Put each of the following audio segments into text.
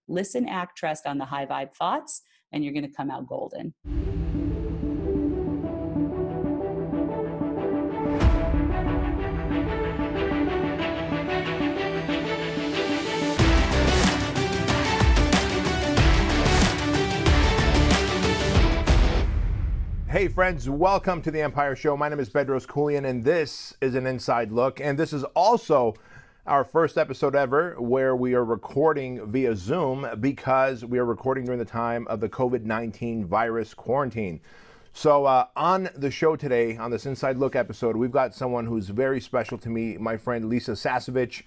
Listen, act, trust on the high vibe thoughts, and you're going to come out golden. Hey friends, welcome to the Empire Show. My name is Bedros and this is an inside look. And this is also our first episode ever where we are recording via Zoom because we are recording during the time of the COVID-19 virus quarantine. So on the show today, on this inside look episode, we've got someone who's very special to me, my friend Lisa Sasevich.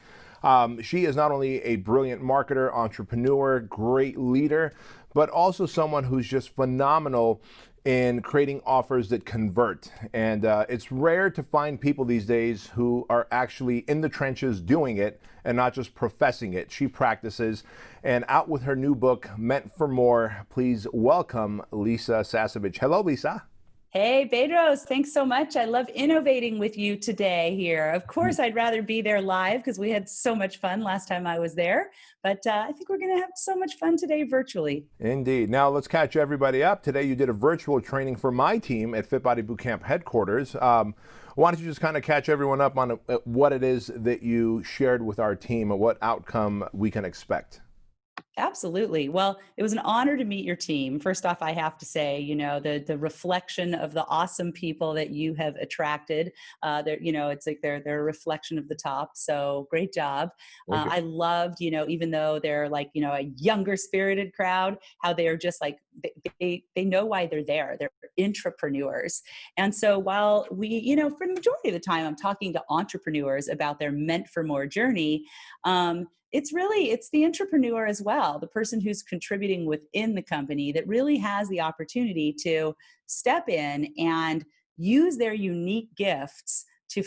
She is not only a brilliant marketer, entrepreneur, great leader, but also someone who's just phenomenal in creating offers that convert. And it's rare to find people these days who are actually in the trenches doing it and not just professing it. She practices. And out with her new book, Meant for More, please welcome Lisa Sasevich. Hello, Lisa. Hey, Bedros, thanks so much. I love innovating with you today here. Of course, I'd rather be there live because we had so much fun last time I was there. But I think we're going to have so much fun today virtually. Indeed. Now, let's catch everybody up. Today, you did a virtual training for my team at Fit Body Bootcamp headquarters. Why don't you just kind of catch everyone up on what it is that you shared with our team and what outcome we can expect? Absolutely. Well, it was an honor to meet your team. First off, I have to say, the reflection of the awesome people that you have attracted. It's like they're a reflection of the top. So great job. I loved, even though they're like, a younger spirited crowd, how they are just like they know why they're there. They're intrapreneurs. And so while we, for the majority of the time, I'm talking to entrepreneurs about their meant for more journey. It's the entrepreneur as well, the person who's contributing within the company that really has the opportunity to step in and use their unique gifts to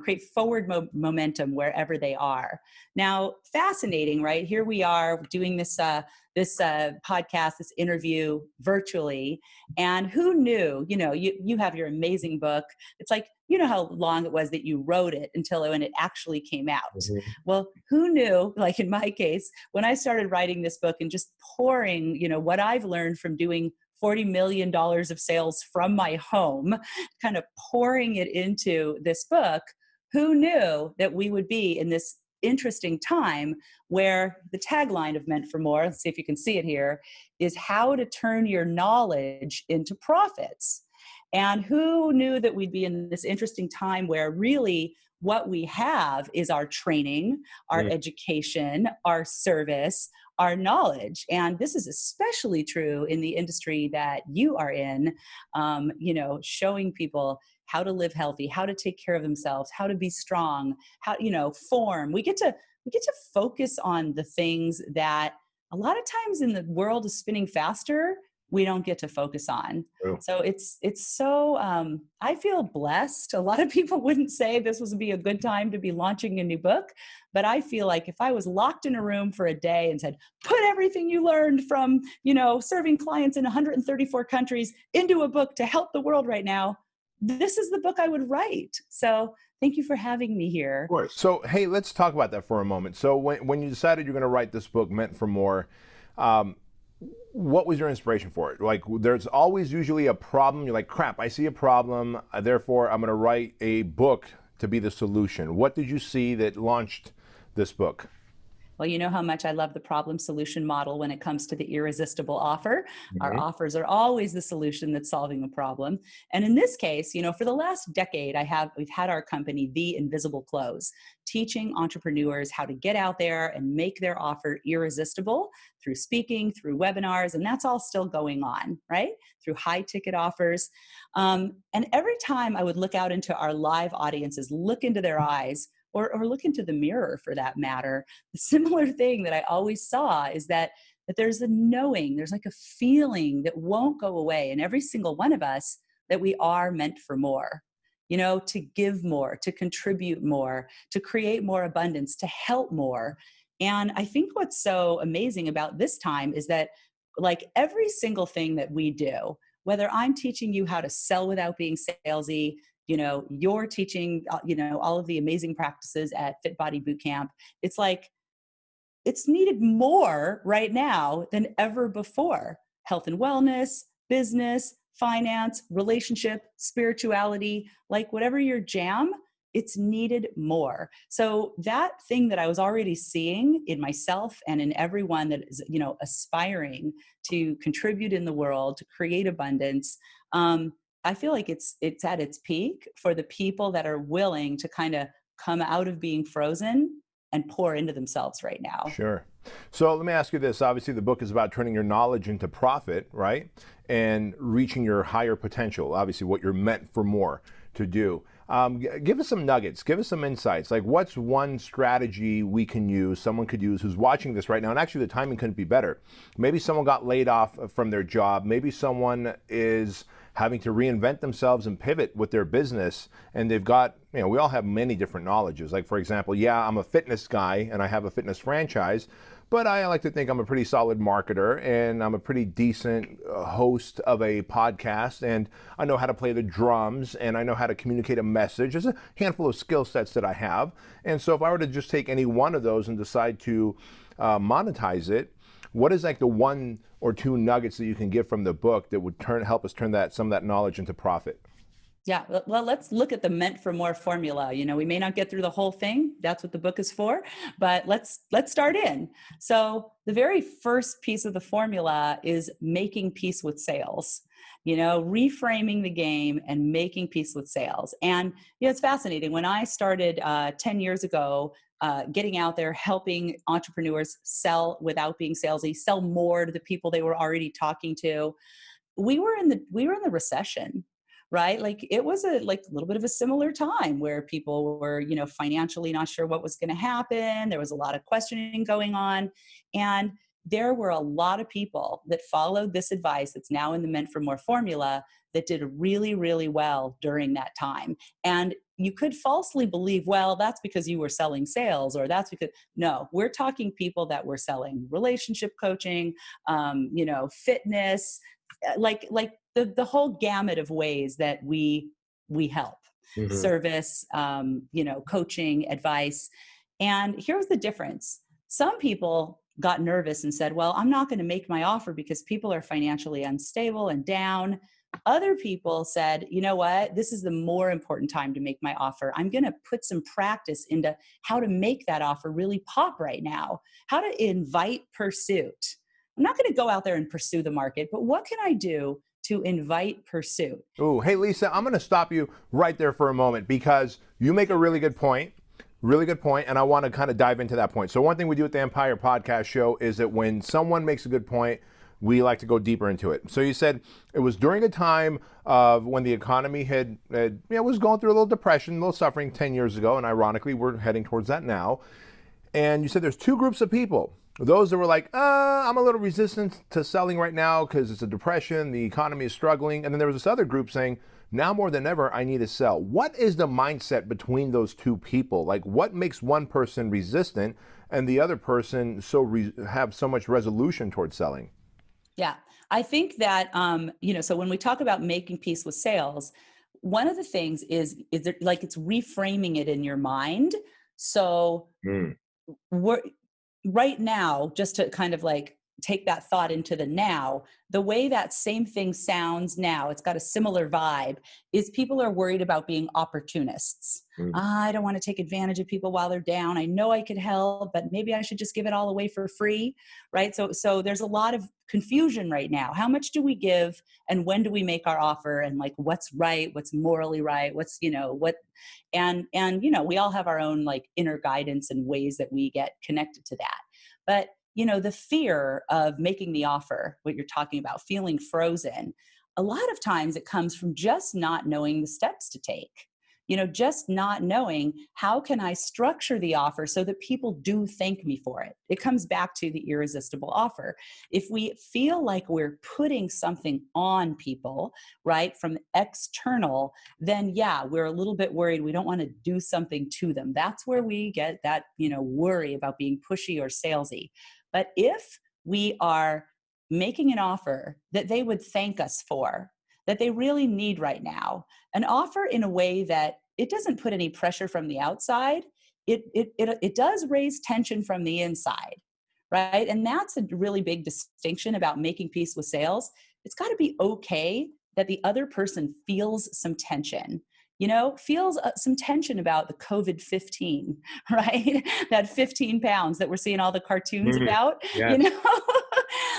create forward momentum wherever they are. Now, fascinating, right? Here we are doing this podcast, this interview virtually. And who knew, you have your amazing book. It's like, how long it was that you wrote it until when it actually came out. Mm-hmm. Well, who knew, like in my case, when I started writing this book and just pouring, what I've learned from doing $40 million of sales from my home, kind of pouring it into this book, who knew that we would be in this interesting time where the tagline of Meant for More, let's see if you can see it here, is how to turn your knowledge into profits. And who knew that we'd be in this interesting time where really what we have is our training, our education, our service, our knowledge. And this is especially true in the industry that you are in, showing people how to live healthy, how to take care of themselves, how to be strong, how, form. We get to focus on the things that a lot of times in the world is spinning faster, we don't get to focus on. True. So it's so, I feel blessed. A lot of people wouldn't say this would be a good time to be launching a new book, but I feel like if I was locked in a room for a day and said, put everything you learned from, serving clients in 134 countries into a book to help the world right now, this is the book I would write. So thank you for having me here. Of course. So, hey, let's talk about that for a moment. So when you decided you're going to write this book, Meant for More, what was your inspiration for it? Like, there's always usually a problem. You're like, crap, I see a problem. Therefore, I'm going to write a book to be the solution. What did you see that launched this book? Well, you know how much I love the problem solution model when it comes to the irresistible offer. Mm-hmm. Our offers are always the solution that's solving a problem. And in this case, for the last decade, we've had our company, The Invisible Close, teaching entrepreneurs how to get out there and make their offer irresistible through speaking, through webinars, and that's all still going on, right? Through high ticket offers. And every time I would look out into our live audiences, look into their eyes, or look into the mirror for that matter, the similar thing that I always saw is that there's a knowing, there's like a feeling that won't go away in every single one of us that we are meant for more, to give more, to contribute more, to create more abundance, to help more. And I think what's so amazing about this time is that like every single thing that we do, whether I'm teaching you how to sell without being salesy, you're teaching, all of the amazing practices at Fit Body Bootcamp. It's like it's needed more right now than ever before. Health and wellness, business, finance, relationship, spirituality, like whatever your jam, it's needed more. So that thing that I was already seeing in myself and in everyone that is, aspiring to contribute in the world, to create abundance, I feel like it's at its peak for the people that are willing to kind of come out of being frozen and pour into themselves right now. Sure. So let me ask you this. Obviously, the book is about turning your knowledge into profit, right? And reaching your higher potential, obviously, what you're meant for more to do. Give us some nuggets, give us some insights. Like, what's one strategy we can use, someone could use who's watching this right now? And actually, the timing couldn't be better. Maybe someone got laid off from their job. Maybe someone is having to reinvent themselves and pivot with their business. And they've got, we all have many different knowledges. Like, for example, yeah, I'm a fitness guy and I have a fitness franchise, but I like to think I'm a pretty solid marketer and I'm a pretty decent host of a podcast, and I know how to play the drums and I know how to communicate a message. There's a handful of skill sets that I have. And so if I were to just take any one of those and decide to monetize it, what is like the one or two nuggets that you can get from the book that would help us turn some of that knowledge into profit? Yeah, well, let's look at the meant for more formula. We may not get through the whole thing. That's what the book is for, but let's start in. So the very first piece of the formula is making peace with sales. Reframing the game and making peace with sales. And it's fascinating. When I started 10 years ago, getting out there, helping entrepreneurs sell without being salesy, sell more to the people they were already talking to, we were in the recession, right? Like it was a little bit of a similar time where people were, financially not sure what was going to happen. There was a lot of questioning going on. And there were a lot of people that followed this advice that's now in the Meant for More formula that did really, really well during that time. And you could falsely believe, well, that's because you were selling sales, or that's because, no, we're talking people that were selling relationship coaching, fitness, like the whole gamut of ways that we help. Mhm. Service, coaching, advice. And here's the difference. Some people got nervous and said, well, I'm not going to make my offer because people are financially unstable and down. Other people said, you know what, this is the more important time to make my offer. I'm going to put some practice into how to make that offer really pop right now, how to invite pursuit. I'm not going to go out there and pursue the market, but what can I do to invite pursuit? Oh, hey, Lisa, I'm going to stop you right there for a moment because you make a really good point. Really good point, and I want to kind of dive into that point. So one thing we do at the Empire Podcast Show is that when someone makes a good point, we like to go deeper into it. So you said it was during a time of when the economy was going through a little depression, a little suffering 10 years ago, and ironically, we're heading towards that now. And you said there's two groups of people. Those that were like, I'm a little resistant to selling right now because it's a depression, the economy is struggling. And then there was this other group saying, now more than ever, I need to sell. What is the mindset between those two people? Like, what makes one person resistant and the other person have so much resolution towards selling? Yeah, I think that, so when we talk about making peace with sales, one of the things is like it's reframing it in your mind. So Mm. we're right now, just to kind of like take that thought into the now, the way that same thing sounds now, it's got a similar vibe, is people are worried about being opportunists. Mm. I don't want to take advantage of people while they're down. I know I could help, but maybe I should just give it all away for free, right? So there's a lot of confusion right now. How much do we give, and when do we make our offer, and like what's right, what's morally right, what's what, and we all have our own like inner guidance and ways that we get connected to that. But the fear of making the offer, what you're talking about, feeling frozen, a lot of times it comes from just not knowing the steps to take. Just not knowing how can I structure the offer so that people do thank me for it. It comes back to the irresistible offer. If we feel like we're putting something on people, right, from external, then yeah, we're a little bit worried. We don't want to do something to them. That's where we get that, worry about being pushy or salesy. But if we are making an offer that they would thank us for, that they really need right now, an offer in a way that it doesn't put any pressure from the outside, it does raise tension from the inside. right? And that's a really big distinction about making peace with sales. It's got to be okay that the other person feels some tension, feels some tension about the COVID-15, right? That 15 pounds that we're seeing all the cartoons Mhm. about, Yes.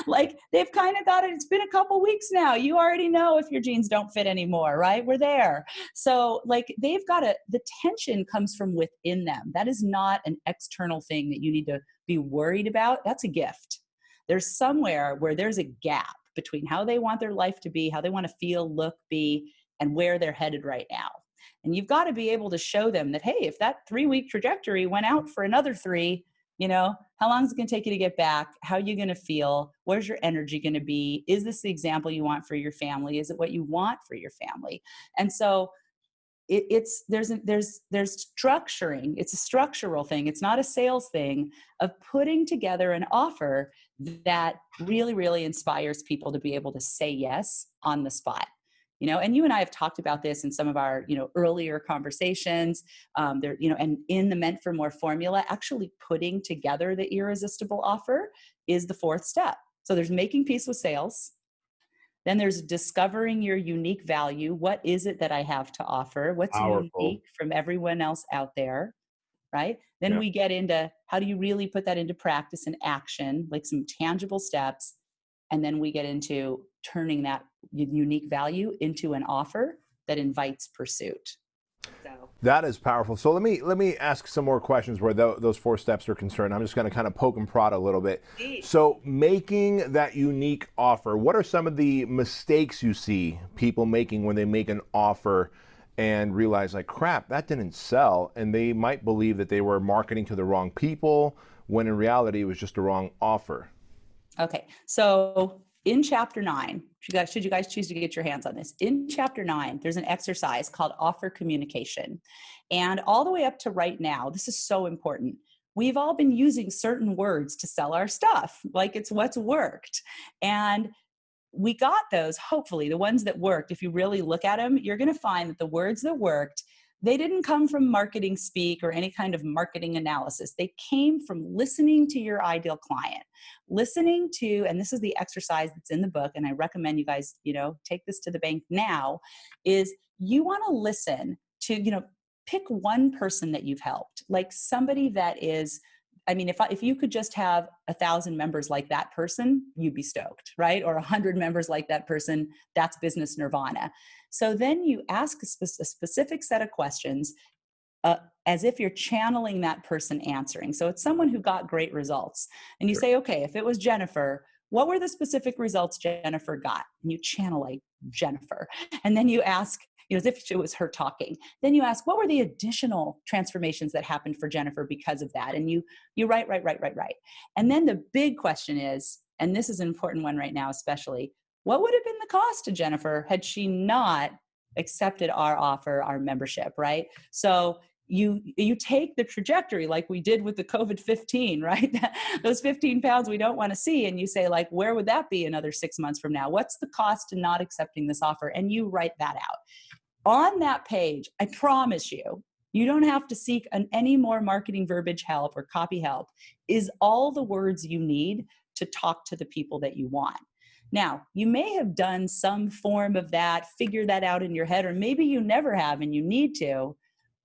like they've kind of got it. It's been a couple weeks now. You already know if your jeans don't fit anymore, right? We're there. So like they've got the tension comes from within them. That is not an external thing that you need to be worried about. That's a gift. There's somewhere where there's a gap between how they want their life to be, how they want to feel, look, be, and where they're headed right now. And you've got to be able to show them that, hey, if that 3-week trajectory went out for another 3, how long is it going to take you to get back? How are you going to feel? Where's your energy going to be? Is this the example you want for your family? Is it what you want for your family? And so there's structuring. It's a structural thing. It's not a sales thing of putting together an offer that really, really inspires people to be able to say yes on the spot. And you and I have talked about this in some of our, earlier conversations. And in the Meant for More formula, actually putting together the irresistible offer is the 4th step. So there's making peace with sales. Then there's discovering your unique value. What is it that I have to offer? What's Powerful. unique from everyone else out there, right? Then Yeah. we get into how do you really put that into practice and action, like some tangible steps. And then we get into turning that unique value into an offer that invites pursuit. So, That is powerful. So let me ask some more questions where those 4 steps are concerned. I'm just going to kind of poke and prod a little bit. So making that unique offer, what are some of the mistakes you see people making when they make an offer and realize like, crap, that didn't sell, and they might believe that they were marketing to the wrong people when in reality it was just a wrong offer? okay. So in chapter 9, should you guys choose to get your hands on this, in chapter 9, there's an exercise called offer communication. And all the way up to right now, this is so important. We've all been using certain words to sell our stuff, like it's what's worked. And we got those, hopefully, the ones that worked. If you really look at them, you're going to find that the words that worked, they didn't come from marketing speak or any kind of marketing analysis. They came from listening to your ideal client, listening to, and this is the exercise that's in the book, and I recommend you guys, take this to the bank now, is you want to listen to, pick one person that you've helped, like somebody that is, I mean, if you could just have 1,000 members like that person, you'd be stoked, right? Or 100 members like that person, that's business nirvana. So then you ask a specific set of questions uh, as if you're channeling that person answering. So it's someone who got great results. And you Sure. say, okay, if it was Jennifer, what were the specific results Jennifer got? And you channel like Jennifer. And then you ask, as if it was her talking. Then you ask, what were the additional transformations that happened for Jennifer because of that? And you write. And then the big question is, and this is an important one right now, especially, what would have been the cost to Jennifer had she not accepted our offer, our membership, right? So you take the trajectory like we did with the COVID-15, right? Those 15 pounds we don't want to see. And you say like, where would that be another 6 months from now? What's the cost to not accepting this offer? And you write that out. On that page, I promise you, you don't have to seek any more marketing verbiage help or copy help, is all the words you need to talk to the people that you want. Now, you may have done some form of that, figure that out in your head, or maybe you never have and you need to.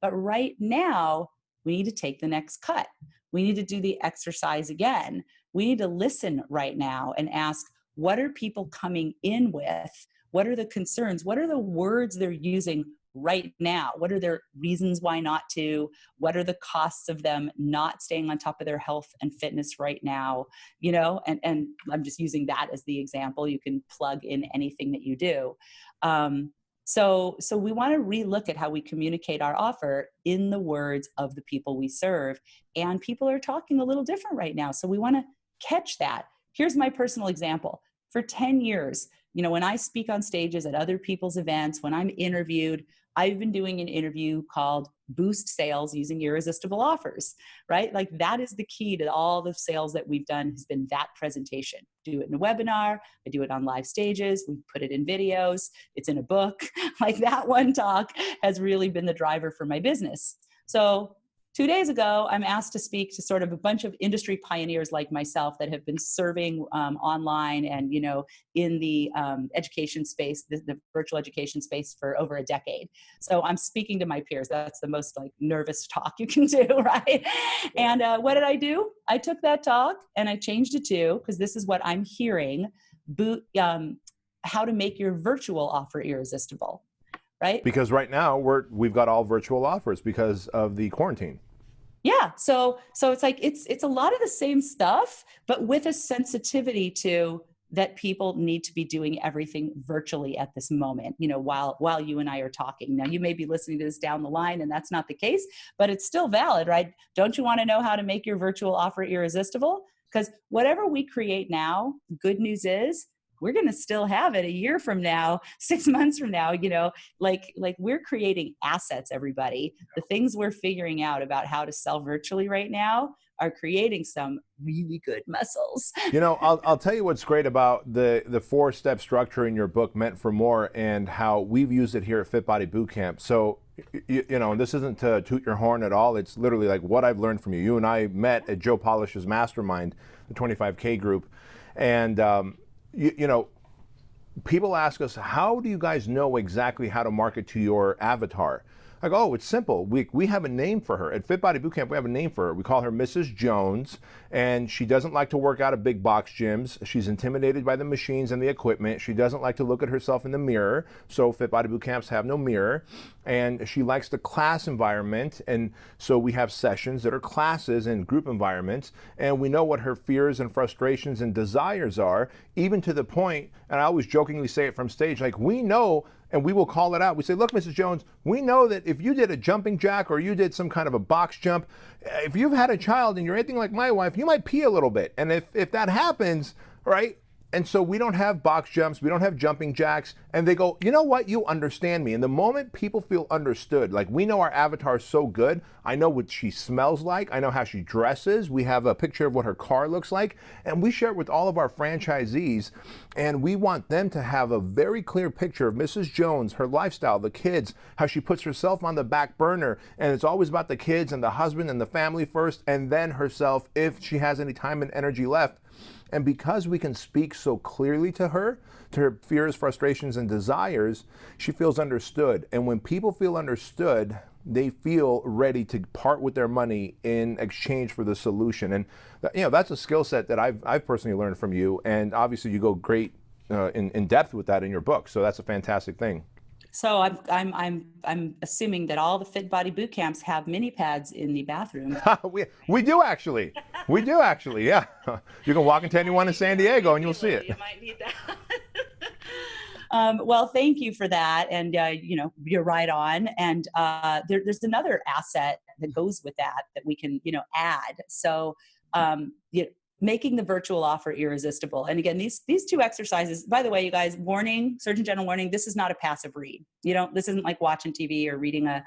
But right now, we need to take the next cut. We need to do the exercise again. We need to listen right now and ask, what are people coming in with? What are the concerns? What are the words they're using right now? What are their reasons why not to? What are the costs of them not staying on top of their health and fitness right now? And I'm just using that as the example. You can plug in anything that you do. So we want to relook at how we communicate our offer in the words of the people we serve. And people are talking a little different right now. So we want to catch that. Here's my personal example. For 10 years, when I speak on stages at other people's events, when I'm interviewed, I've been doing an interview called Boost Sales Using Irresistible Offers, right? Like that is the key to all the sales that we've done has been that presentation. Do it in a webinar. I do it on live stages. We put it in videos. It's in a book. Like that one talk has really been the driver for my business. So 2 days ago, I'm asked to speak to sort of a bunch of industry pioneers like myself that have been serving online and, in the education space, the virtual education space for over a decade. So I'm speaking to my peers. That's the most like nervous talk you can do, right? And what did I do? I took that talk and I changed it to, because this is what I'm hearing, how to make your virtual offer irresistible. Right? Because right now we've got all virtual offers because of the quarantine. Yeah. So it's like, it's a lot of the same stuff, but with a sensitivity to that people need to be doing everything virtually at this moment, while you and I are talking. Now, you may be listening to this down the line and that's not the case, but it's still valid, right? Don't you want to know how to make your virtual offer irresistible? Because whatever we create now, good news is we're going to still have it a year from now, 6 months from now, like we're creating assets, everybody. The things we're figuring out about how to sell virtually right now are creating some really good muscles. I'll tell you what's great about the 4-step structure in your book, Meant for More, and how we've used it here at Fit Body Bootcamp. So, and this isn't to toot your horn at all. It's literally like what I've learned from you. You and I met at Joe Polish's mastermind, the 25K group. And, people ask us, how do you guys know exactly how to market to your avatar? I go, oh, it's simple. We have a name for her. At Fit Body Bootcamp, we have a name for her. We call her Mrs. Jones, and she doesn't like to work out at big box gyms. She's intimidated by the machines and the equipment. She doesn't like to look at herself in the mirror, so Fit Body Bootcamps have no mirror. And she likes the class environment, and so we have sessions that are classes and group environments, and we know what her fears and frustrations and desires are, even to the point, and I always jokingly say it from stage, like we know, and we will call it out. We say, look, Mrs. Jones, we know that if you did a jumping jack or you did some kind of a box jump, if you've had a child and you're anything like my wife, you might pee a little bit. And if that happens, right? And so we don't have box jumps, we don't have jumping jacks, and they go, you know what, you understand me. And the moment people feel understood, like we know our avatar so good, I know what she smells like, I know how she dresses, we have a picture of what her car looks like, and we share it with all of our franchisees, and we want them to have a very clear picture of Mrs. Jones, her lifestyle, the kids, how she puts herself on the back burner, and it's always about the kids and the husband and the family first, and then herself if she has any time and energy left. And because we can speak so clearly to her fears, frustrations, and desires, she feels understood. And when people feel understood, they feel ready to part with their money in exchange for the solution. And that's a skill set that I've personally learned from you. And obviously you go great in depth with that in your book. So that's a fantastic thing. So I'm assuming that all the Fit Body boot camps have mini pads in the bathroom. we do actually. We do actually, yeah. You can walk into anyone in San Diego and you'll see it. You might need that. Well, thank you for that. And, you're right on. And there's another asset that goes with that we can, add. So, making the virtual offer irresistible. And again, these two exercises, by the way, you guys, warning, Surgeon General warning, this is not a passive read. This isn't like watching TV or reading a,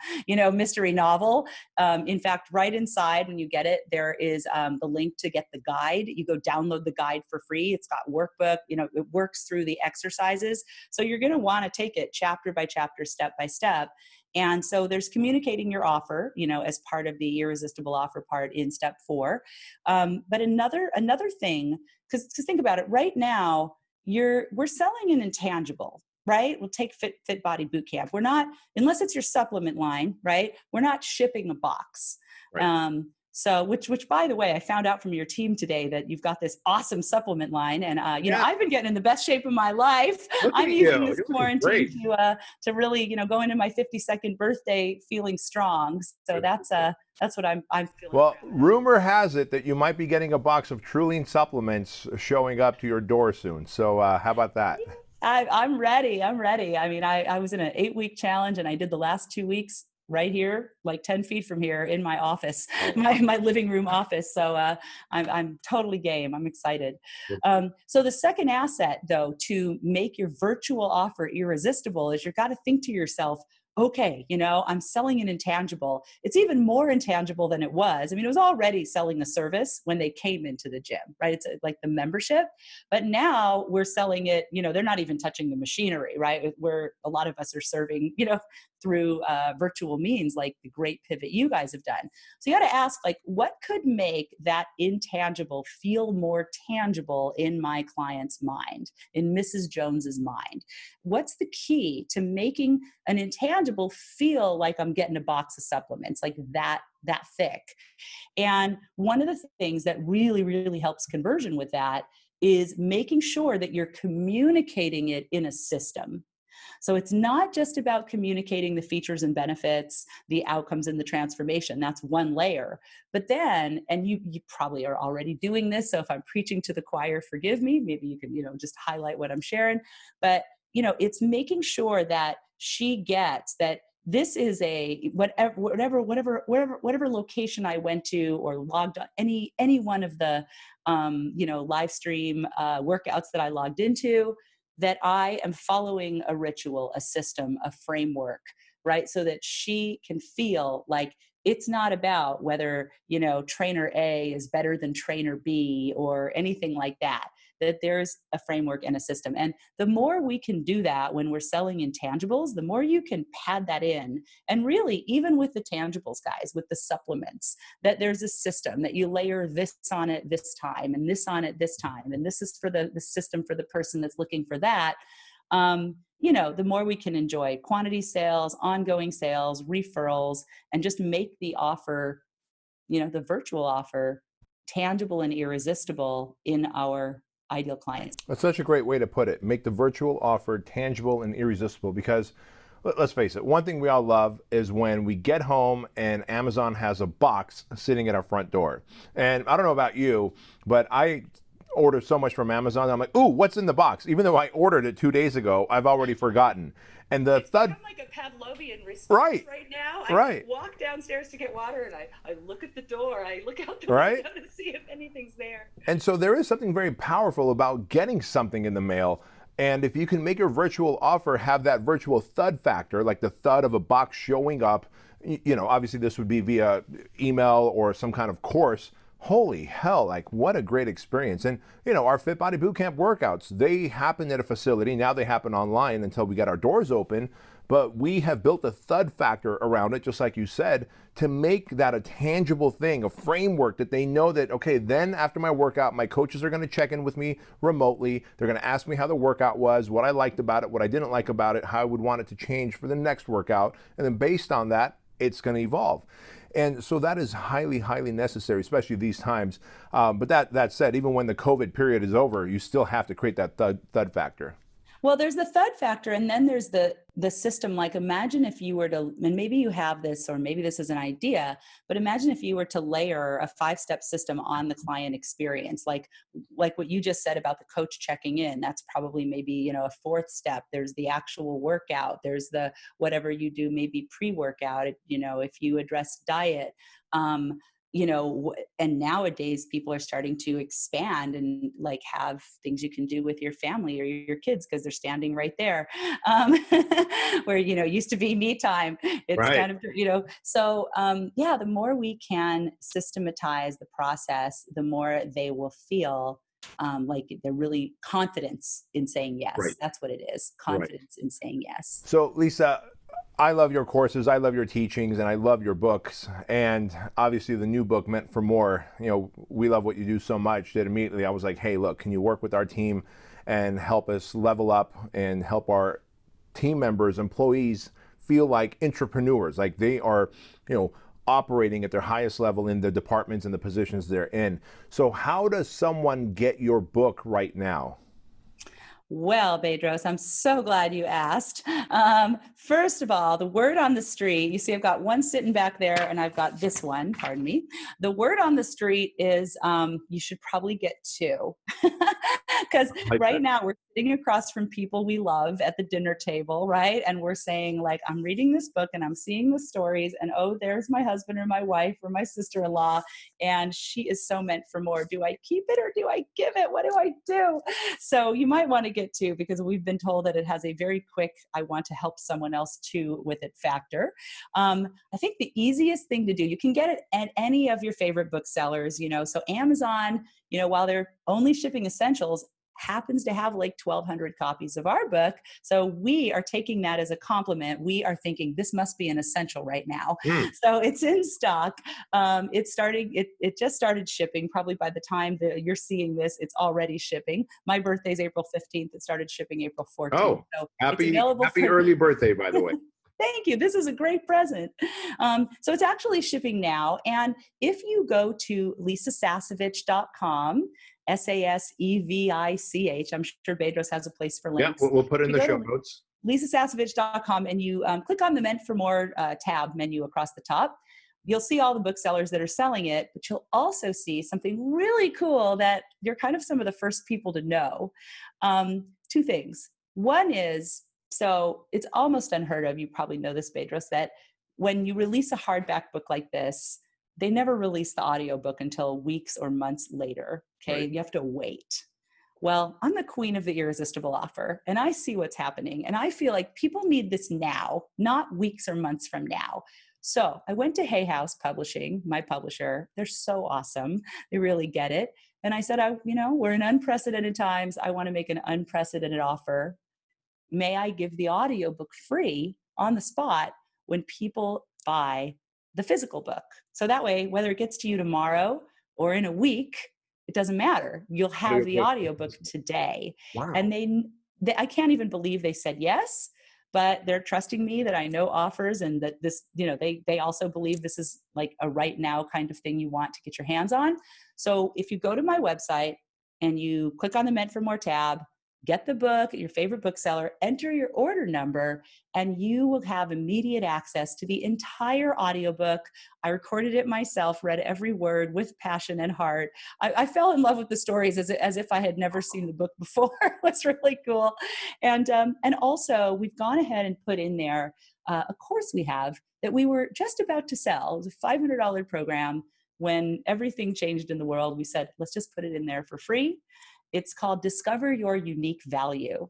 mystery novel. In fact, right inside when you get it, there is the link to get the guide. You go download the guide for free. It's got workbook, it works through the exercises. So you're going to want to take it chapter by chapter, step by step. And so there's communicating your offer, as part of the irresistible offer part in step 4. But another thing, because think about it, right now, we're selling an intangible, right? We'll take Fit Body Bootcamp. We're not, unless it's your supplement line, right? We're not shipping a box. Right. So, which by the way, I found out from your team today that you've got this awesome supplement line, and I've been getting in the best shape of my life. I'm using this quarantine to really, go into my 52nd birthday feeling strong. So that's what I'm feeling. Well, rumor has it that you might be getting a box of Truline supplements showing up to your door soon. So how about that? I'm ready. I mean, I was in an 8-week challenge, and I did the last 2 weeks right here, like 10 feet from here in my office, my living room office. So I'm totally game. I'm excited. So the second asset, though, to make your virtual offer irresistible is you've got to think to yourself, okay, I'm selling an intangible. It's even more intangible than it was. I mean, it was already selling a service when they came into the gym, right? It's like the membership, but now we're selling it, they're not even touching the machinery, right? Where a lot of us are serving, through virtual means, like the great pivot you guys have done. So you got to ask, like, what could make that intangible feel more tangible in my client's mind, in Mrs. Jones's mind? What's the key to making an intangible feel like I'm getting a box of supplements, like that thick? And one of the things that really, really helps conversion with that is making sure that you're communicating it in a system. So it's not just about communicating the features and benefits, the outcomes and the transformation. That's one layer. But then, and you probably are already doing this, so if I'm preaching to the choir, forgive me. Maybe you can, just highlight what I'm sharing. But, it's making sure that she gets that this is a whatever location I went to or logged on, any one of the live stream workouts that I logged into, that I am following a ritual, a system, a framework, right? So that she can feel like it's not about whether, trainer A is better than trainer B or anything like that, that there's a framework and a system. And the more we can do that when we're selling intangibles, the more you can pad that in. And really, even with the tangibles, guys, with the supplements, that there's a system that you layer this on it this time and this on it this time. And this is for the system for the person that's looking for that. The more we can enjoy quantity sales, ongoing sales, referrals, and just make the offer, the virtual offer, tangible and irresistible in our ideal clients. That's such a great way to put it. Make the virtual offer tangible and irresistible, because let's face it, one thing we all love is when we get home and Amazon has a box sitting at our front door. And I don't know about you, but I order so much from Amazon. I'm like, ooh, what's in the box? Even though I ordered it 2 days ago, I've already forgotten. And the thud. I'm like a Pavlovian response right now. I walk downstairs to get water and I look at the door. I look out the window to see if anything's there. And so there is something very powerful about getting something in the mail. And if you can make your virtual offer have that virtual thud factor, like the thud of a box showing up, obviously this would be via email or some kind of course. Holy hell, like what a great experience. And, our Fit Body Bootcamp workouts, they happen at a facility. Now they happen online until we get our doors open. But we have built a thud factor around it, just like you said, to make that a tangible thing, a framework that they know that, okay, then after my workout, my coaches are going to check in with me remotely. They're going to ask me how the workout was, what I liked about it, what I didn't like about it, how I would want it to change for the next workout. And then based on that, it's going to evolve. And so that is highly, highly necessary, especially these times. But that said, even when the COVID period is over, you still have to create that thud factor. Well, there's the thud factor, and then there's the system. Like, imagine if you were to, and maybe you have this, or maybe this is an idea, but imagine if you were to layer a 5-step system on the client experience, like what you just said about the coach checking in. That's probably maybe, a 4th step. There's the actual workout. There's the whatever you do, maybe pre-workout. If you address diet. And nowadays people are starting to expand and like have things you can do with your family or your kids because they're standing right there, where, used to be me time. It's kind of, so the more we can systematize the process, the more they will feel like they're really confidence in saying yes. Right. That's what it is. Confidence in saying yes. So Lisa, I love your courses, I love your teachings, and I love your books. And obviously the new book, Meant for More, we love what you do so much that immediately I was like, hey, look, can you work with our team and help us level up and help our team members, employees feel like entrepreneurs, like they are, operating at their highest level in the departments and the positions they're in. So how does someone get your book right now? Well, Bedros, I'm so glad you asked. First of all, the word on the street, you see, I've got one sitting back there and I've got this one, pardon me. The word on the street is you should probably get 2. Because like right that. now we're sitting across from people we love at the dinner table, right? And we're saying, like, I'm reading this book and I'm seeing the stories, and oh, there's my husband or my wife or my sister-in-law, and she is so meant for more. Do I keep it or do I give it? What do I do? So you might want to get to, because we've been told that it has a very quick, I want to help someone else too with it factor. I think the easiest thing to do, you can get it at any of your favorite booksellers, so Amazon, while they're only shipping essentials, happens to have like 1,200 copies of our book. So we are taking that as a compliment. We are thinking this must be an essential right now. Mm. So it's in stock. It just started shipping. Probably by the time that you're seeing this, it's already shipping. My birthday's April 15th. It started shipping April 14th. Oh, So it's happy available happy for early birthday, by the way. Thank you. This is a great present. So it's actually shipping now. And if you go to lisasasevich.com, Sasevich, I'm sure Bedros has a place for Yeah, links. we'll put it If in you the go show to notes. lisasasevich.com and you click on the Meant for More tab menu across the top, you'll see all the booksellers that are selling it, but you'll also see something really cool that you're kind of some of the first people to know. Two things. One is, so it's almost unheard of, you probably know this, Bedros, that when you release a hardback book like this, they never release the audiobook until weeks or months later. Okay. Right. You have to wait. Well, I'm the queen of the irresistible offer, and I see what's happening. And I feel like people need this now, not weeks or months from now. So I went to Hay House Publishing, my publisher. They're so awesome. They really get it. And I said, we're in unprecedented times. I want to make an unprecedented offer. May I give the audiobook free on the spot when people buy the physical book? So that way, whether it gets to you tomorrow or in a week, it doesn't matter. You'll have the audiobook today. Wow. And I can't even believe they said yes, but they're trusting me that I know offers, and that this, they also believe this is like a right now kind of thing you want to get your hands on. So if you go to my website and you click on the Meant for More tab, get the book at your favorite bookseller, enter your order number, and you will have immediate access to the entire audiobook. I recorded it myself, read every word with passion and heart. I fell in love with the stories as if I had never seen the book before. It was really cool. And also, we've gone ahead and put in there a course we have that we were just about to sell. It was a $500 program. When everything changed in the world, we said, let's just put it in there for free. It's called Discover Your Unique Value.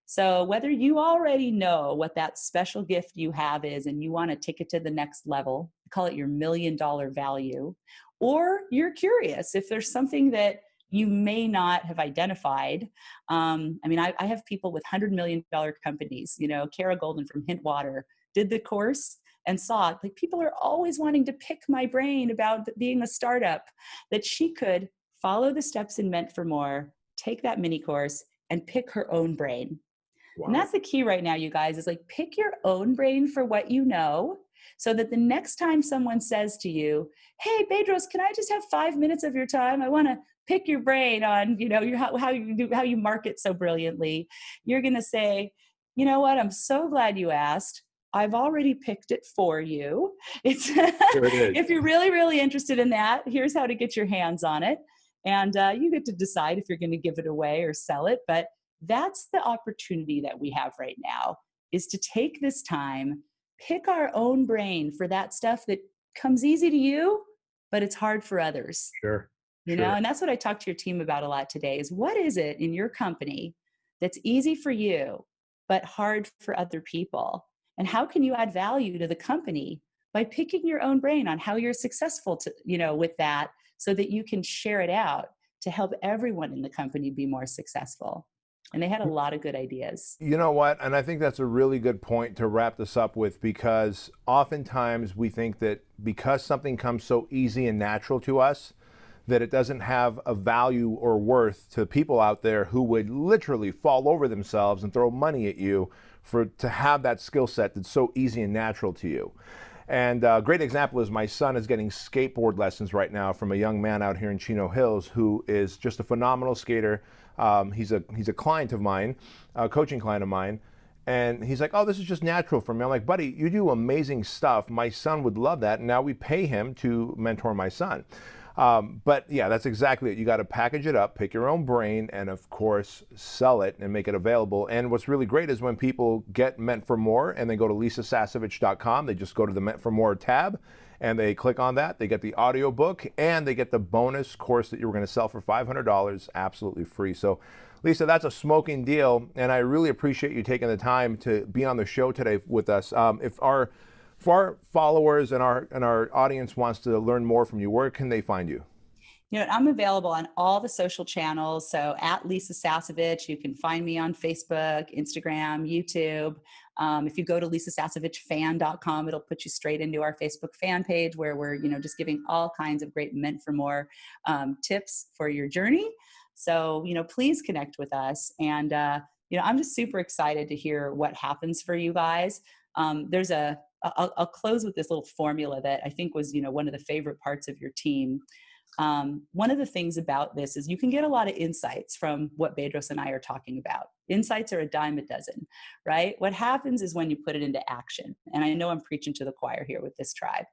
So whether you already know what that special gift you have is and you want to take it to the next level, call it your $1 million value, or you're curious if there's something that you may not have identified. I have people with $100 million companies, Kara Golden from Hintwater did the course and saw it. Like, people are always wanting to pick my brain about being a startup, that she could follow the steps in Meant for More, take that mini course, and pick her own brain. Wow. And that's the key right now, you guys, is like, pick your own brain for what you know, so that the next time someone says to you, hey, Bedros, can I just have 5 minutes of your time? I want to pick your brain on, how you market so brilliantly. You're going to say, you know what? I'm so glad you asked. I've already picked it for you. It's Here it is. If you're really, really interested in that, here's how to get your hands on it. And you get to decide if you're going to give it away or sell it. But that's the opportunity that we have right now, is to take this time, pick our own brain for that stuff that comes easy to you, but it's hard for others. Sure. And that's what I talked to your team about a lot today, is what is it in your company that's easy for you, but hard for other people? And how can you add value to the company by picking your own brain on how you're successful with that, so that you can share it out to help everyone in the company be more successful. And they had a lot of good ideas. You know what? And I think that's a really good point to wrap this up with, because oftentimes we think that because something comes so easy and natural to us, that it doesn't have a value or worth to people out there who would literally fall over themselves and throw money at you to have that skill set that's so easy and natural to you. And a great example is my son is getting skateboard lessons right now from a young man out here in Chino Hills who is just a phenomenal skater. He's a client of mine, a coaching client of mine. And he's like, oh, this is just natural for me. I'm like, buddy, you do amazing stuff. My son would love that. And now we pay him to mentor my son. But yeah, that's exactly it. You got to package it up, pick your own brain, and of course, sell it and make it available. And what's really great is when people get Meant for More and they go to lisasasevich.com, they just go to the Meant for More tab and they click on that. They get the audiobook and they get the bonus course that you were going to sell for $500 absolutely free. So, Lisa, that's a smoking deal. And I really appreciate you taking the time to be on the show today with us. If our followers and our audience wants to learn more from you, where can they find you? You know, I'm available on all the social channels. So at Lisa Sasevich, you can find me on Facebook, Instagram, YouTube. If you go to lisasasevichfan.com, it'll put you straight into our Facebook fan page where we're, just giving all kinds of great Meant for More tips for your journey. So, please connect with us. And, I'm just super excited to hear what happens for you guys. I'll close with this little formula that I think was, one of the favorite parts of your team. One of the things about this is you can get a lot of insights from what Bedros and I are talking about. Insights are a dime a dozen, right? What happens is when you put it into action. And I know I'm preaching to the choir here with this tribe.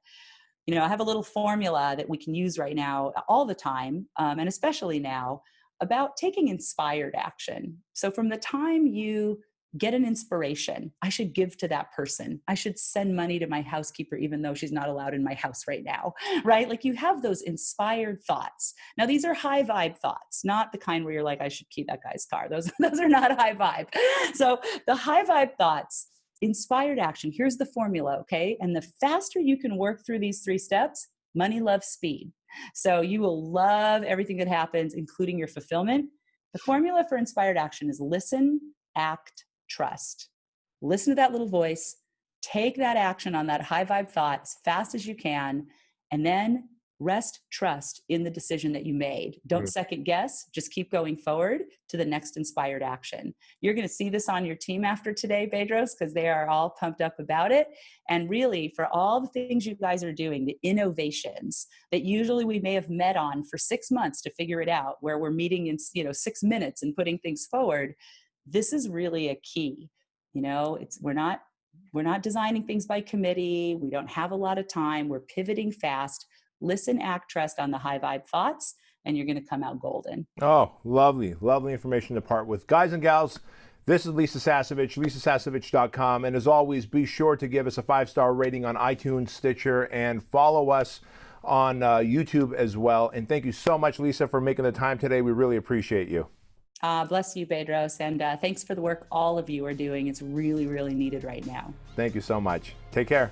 I have a little formula that we can use right now all the time, and especially now, about taking inspired action. So from the time you get an inspiration, I should give to that person. I should send money to my housekeeper, even though she's not allowed in my house right now, right? Like you have those inspired thoughts. Now, these are high vibe thoughts, not the kind where you're like, I should keep that guy's car. Those are not high vibe. So the high vibe thoughts, inspired action, here's the formula, okay? And the faster you can work through these 3 steps, money loves speed. So you will love everything that happens, including your fulfillment. The formula for inspired action is listen, act, trust. Listen to that little voice, take that action on that high vibe thought as fast as you can, and then rest, trust in the decision that you made. Don't second guess, just keep going forward to the next inspired action. You're going to see this on your team after today, Bedros, because they are all pumped up about it. And really, for all the things you guys are doing, the innovations that usually we may have met on for 6 months to figure it out, where we're meeting in 6 minutes and putting things forward, this is really a key. We're not designing things by committee. We don't have a lot of time. We're pivoting fast. Listen, act, trust on the high vibe thoughts, and you're going to come out golden. Oh, lovely, lovely information to part with. Guys and gals, this is Lisa Sasevich, lisasasevich.com. And as always, be sure to give us a 5-star rating on iTunes, Stitcher, and follow us on YouTube as well. And thank you so much, Lisa, for making the time today. We really appreciate you. Bless you, Bedros. And thanks for the work all of you are doing. It's really, really needed right now. Thank you so much. Take care.